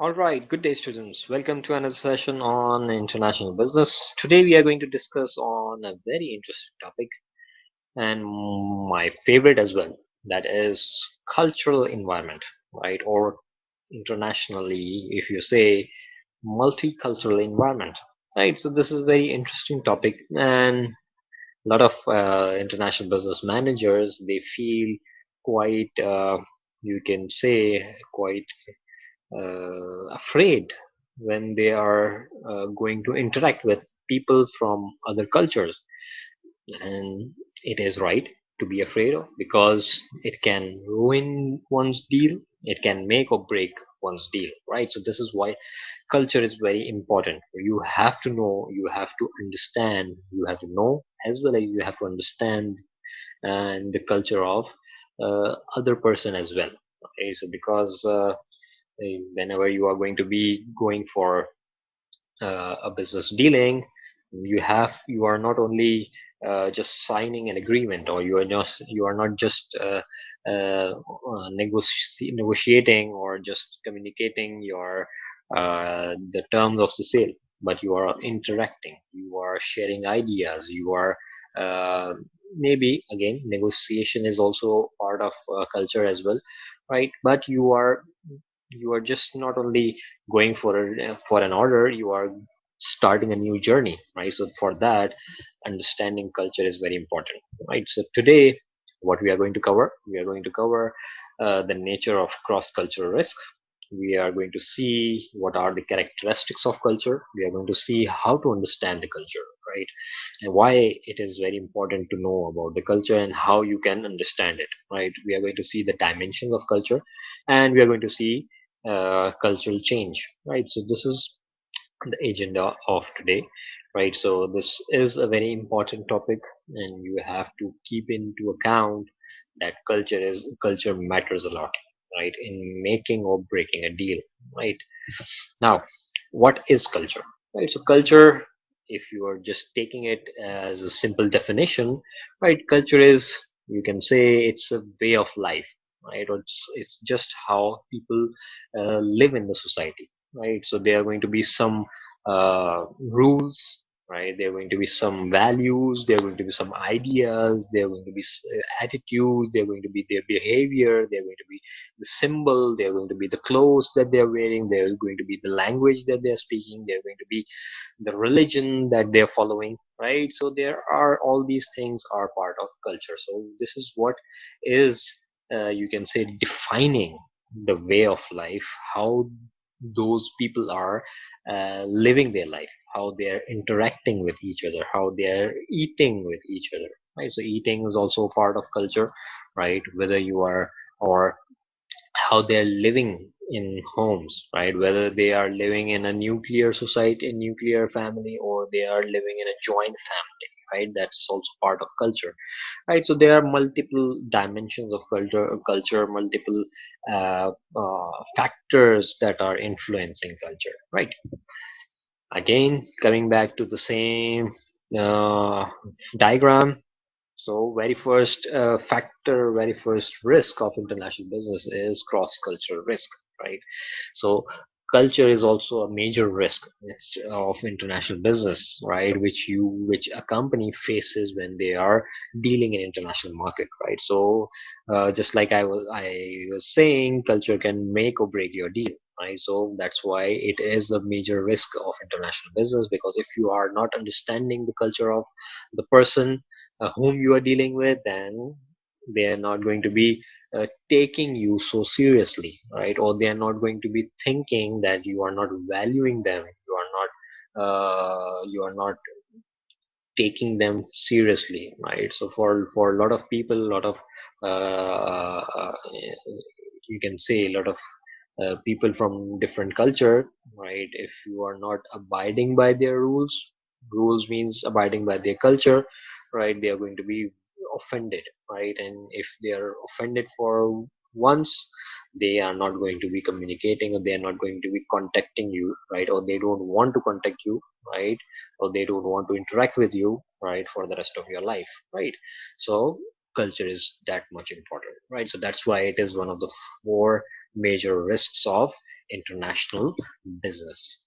All right, good day, students. Welcome to another session on international business. Today, we are going to discuss on a very interesting topic and my favorite as well. That is cultural environment, right? Or internationally, if you say multicultural environment, right? So this is a very interesting topic, and a lot of international business managers they feel quite, you can say, quite afraid when they are going to interact with people from other cultures, and it is right to be afraid of because it can ruin one's deal, it can make or break one's deal, right? So this is why culture is very important. You have to know, you have to understand, you have to know as well as you have to understand and the culture of other person as well. Okay, so because whenever you are going to be going for a business dealing, you are not only just signing an agreement, or you are not just negotiating or just communicating your the terms of the sale, but you are interacting, you are sharing ideas, you are uh, maybe again negotiation is also part of culture as well, right? But you are just not only going for an order, you are starting a new journey, right? So for that, understanding culture is very important, right? So today, what we are going to cover the nature of cross cultural risk. We are going to see what are the characteristics of culture. We are going to see how to understand the culture, right? And why it is very important to know about the culture and how you can understand it, right? We are going to see the dimensions of culture, and we are going to see cultural change, right? So this is the agenda of today, right? So this is a very important topic, and you have to keep into account that culture matters a lot, right, in making or breaking a deal, right? Now, what is culture, right? So culture, if you are just taking it as a simple definition, right, culture is, you can say, it's a way of life, right? Or it's just how people live in the society, right? So there are going to be some rules, right? There are going to be some values, there are going to be some ideas, there are going to be attitudes, there are going to be their behavior, there are going to be the symbol, they're going to be the clothes that they're wearing, they're going to be the language that they're speaking, they're going to be the religion that they're following, right? So there are all these things are part of culture. So this is what is, you can say, defining the way of life, how those people are living their life, how they're interacting with each other, how they're eating with each other, right? So eating is also part of culture, right? Whether you are, or how they're living in homes, right? Whether they are living in a nuclear society, a nuclear family, or they are living in a joint family, right? That's also part of culture, right? So there are multiple dimensions of culture, multiple factors that are influencing culture, right? Again, coming back to the same uh, diagram. So very first factor, very first risk of international business is cross-cultural risk, right? So culture is also a major risk of international business, right? Which a company faces when they are dealing in international market, right? So just like I was saying, culture can make or break your deal. Right, so that's why it is a major risk of international business, because if you are not understanding the culture of the person whom you are dealing with, then they are not going to be taking you so seriously, right? Or they are not going to be thinking that you are not valuing them, you are not taking them seriously, right? So for a lot of people, a lot of you can say a lot of people from different culture, right? If you are not abiding by their rules means abiding by their culture, right? They are going to be offended, right? And if they are offended for once, they are not going to be communicating, or they are not going to be contacting you, right? Or they don't want to contact you, right? Or they don't want to interact with you, right, for the rest of your life, right? So culture is that much important, right? So that's why it is one of the four major risks of international business.